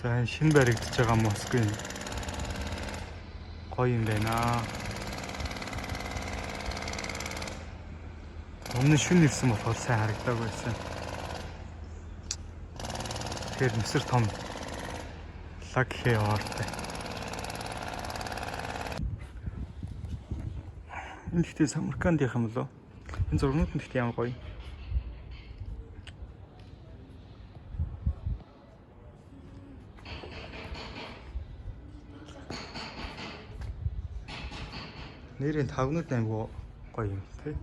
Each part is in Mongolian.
За энэ шинэ баригдаж байгаа Москвын гоё юм байна. Өмнө нь шөнө ирсэн болохоор сайн харагдаагүй байсан. Тэгэхээр Мысэр том Лагхэ ортой. Энэ ихтэй Самарканд явах юм болов? Энэ зургууд нь ихтэй ямар гоё. Нэрийн тавнууд аймаг гоё юм тий.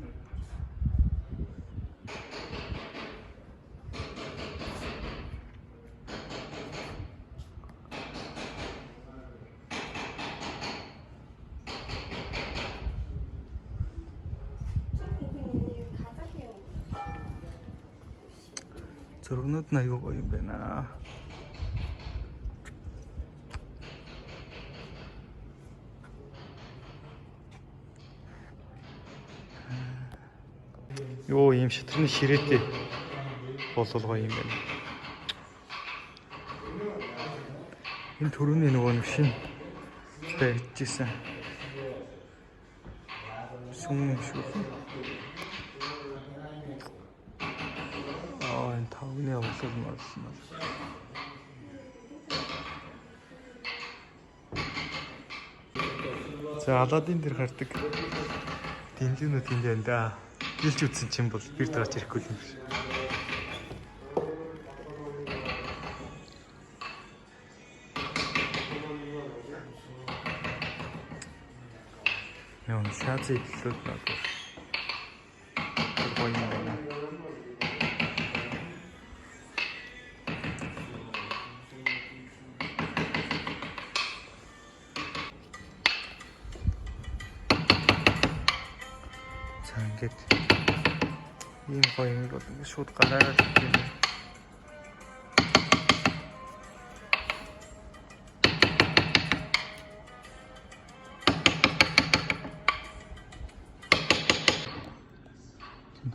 Зургууд нь аюу гоё юм байна. Йоо, ийм шитрний ширээтэй болол гоё юм байна. Энэ төрөний нөгөө нэг шин баригдчихсан. Сүм шүү. Энэ тавны болол марсан. За Аладдин дээр гардаг дэмжүүнүүд юм байна да. Гэлж үтсэн чинь бол бир гарч ирэхгүй юм биш. Яа, шаацыг хэлээд надад. Гоё юм байна. За ингээд ийм гоё юм бол шууд гараад ирэх юм.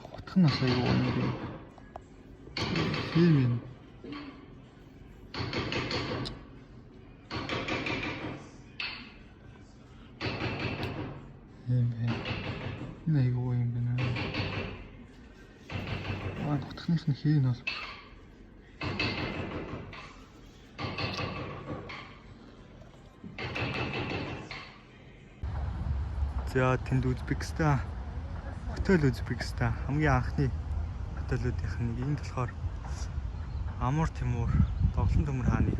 Хотхон насаа юу юм бэ? Тийм юм. Энэ юу юм бэ нэ? Хотхоных нь хийн бол за тэнд Узбекистан хотел Узбекистан хамгийн анхны хотелуудынх нь энд болохоор Амур Тимур Тоглон төмөр хааны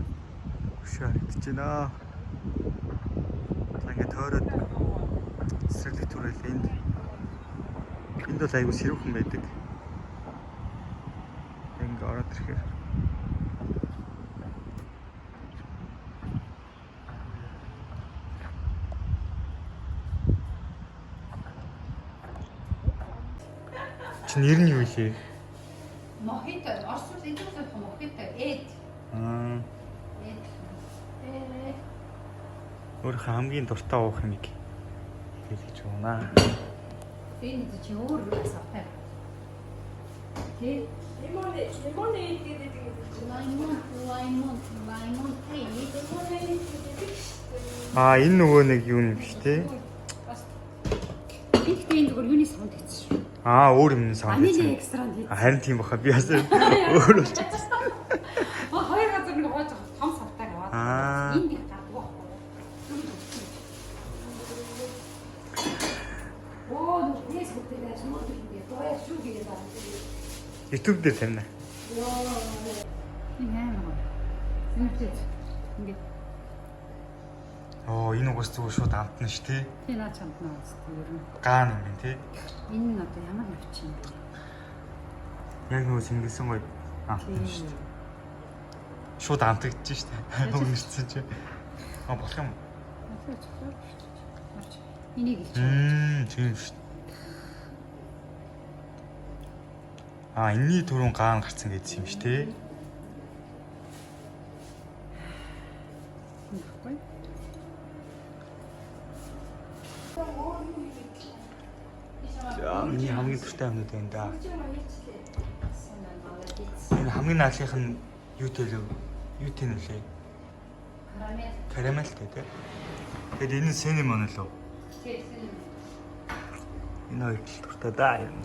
хөшөө харагдаж байна. Ингээд тойроод цэцэрлэг түрэл энд бол аягүй сэрүүхэн байдаг. Ингээ ороод ирэхээр чи нэр нь юу вэ? Мохито, орсууд энэ зүйл мохито эд. Эд. Өөр хамгийн дуртай уух юмыг хэлж байна. Энэ чи өөр асуух. Тэ лимонад гэдэг лаймон тэй. Энэ нөгөө нэг юу юм биш те? Ихтэй зүгээр юуны саунд хийсэн шүү. Өөр юм саунд хийсэн. Анили экстрант хийсэн. Харин тийм баха би яасан өөр болчихсон. Хоёр газар нэг гоож том савтаа яваад. Энд их гадаг байхгүй. Нэс хөтөлөө шмот хийгээ. Тоя шүү гээ даа. YouTube дээр тавина. Энэ ингээд Энэ угаас зүгээр шууд амтна ш тий. тий наач амтна үст ер нь. Гаан юм тий. Энэ нь одоо ямар навч юм бэ? Яг нөгөө сингэлсэн гоё амтна ш. Шууд амтагдчих ш. Өмнөсөн чи. Болох юм. Энийг хэлчих. Тийм ш. Энэний түрүүн гаан гарцсан гэсэн юм ш тий. Миний хамгийн дуртай юмнууд байна да. Энэ хамгийн наалынх нь юу тэл вэ? Юу тэн үлээ? Карамелтэй тий. Тэгэхээр энэ синемон л үү? Тийм. Энэ хоёр л дуртай да юм.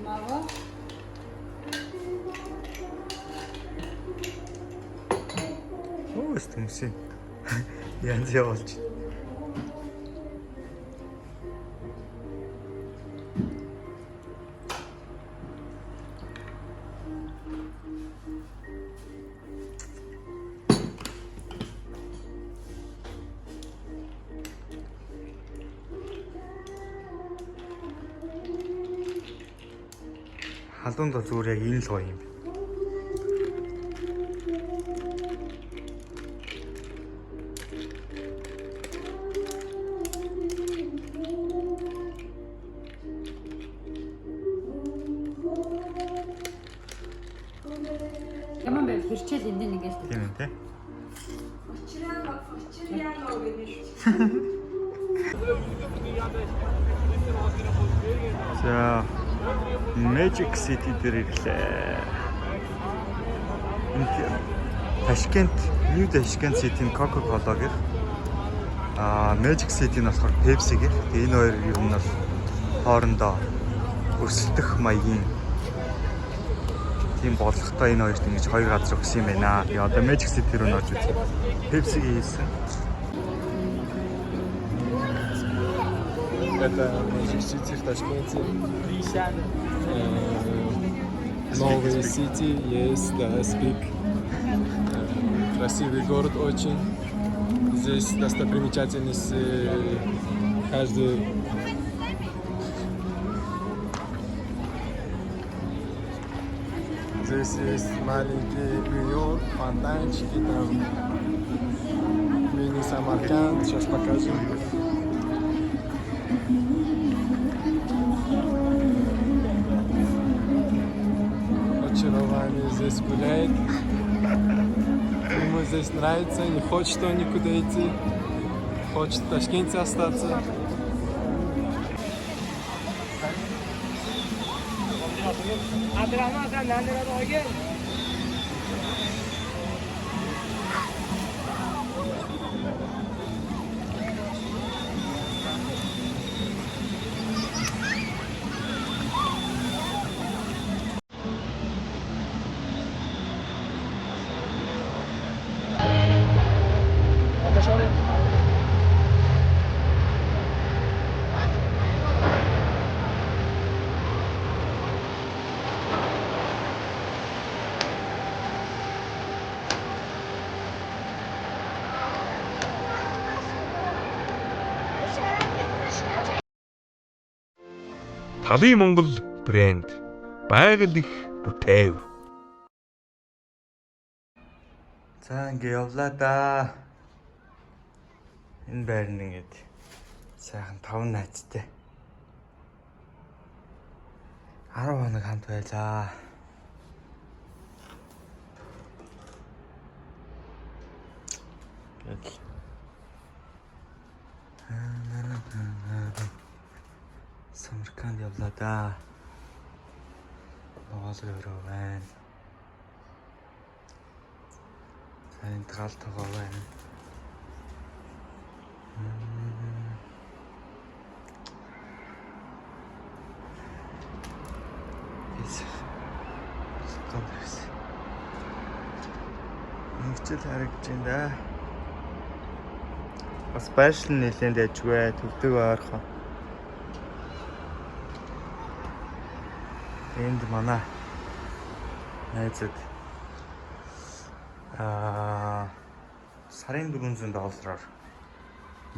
Мава. Оо стэмсэн. Янз явуулж. Халуунд бол зүгээр яг энэ л гоё юм. Ямар байв хэрчээл энд нэг л Тийм үү те. За Magic City дээр ирлээ. Ташкент, New Tashkent City-ийн Coca-Cola гэх. Magic City нь болохоор Pepsi гэх. Тэгээ энэ хоёр ер нь бол хоорондоо өрсөлдөх маягийн тийм бодлоготой энэ хоёрт ингэж хоёр газар өгсөн юм байна. Тэгээ одоо Magic City руу норж үзье. Pepsi-г хийсэн. Это Magic City в Ташкенте. Новый City есть, да, Speak. Красивый город очень. Здесь достопримечательность каждый. Здесь есть маленький Нью-Йорк, фонтанчики, там мини-Самарканд, сейчас покажу. Очарование здесь гуляет. Ему здесь нравится, не хочет он никуда идти, хочет в Ташкенте остаться. Талын Монгол брэнд байгаль их бүтэв. За ингээ явлаа да. Энэ байр нь ингээд сайхан 5 найзтай. 10 хоног хамт байлаа. Гэтэл Самарканд явлаа да. Монгол байна. Сайн гал тогоо байна. Нэгчл харагдаж байна да. Бас байшил нэлээд ажгүй төвдөг ойрхон. Энд манай найзад сарын $400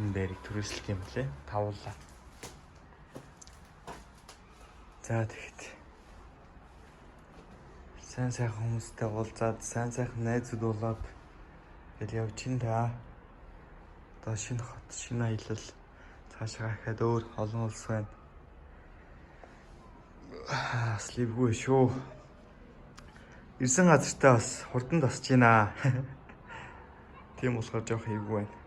энэ бэрийг түрээслэх юм лээ. Тавуулаа. За тэгэхэд сайн сайхан хүмүүстэй уулзаад сайн сайхан найзууд болоод тэгэл явж ин та. Одоо шинэ хот, шинэ аялал цаашаа хахад өөр олон улс байна. Слибгүй шүү. Ирсэн газартаа бас хурдан тасч байна. Тийм болохоор жоох эвгүй байна.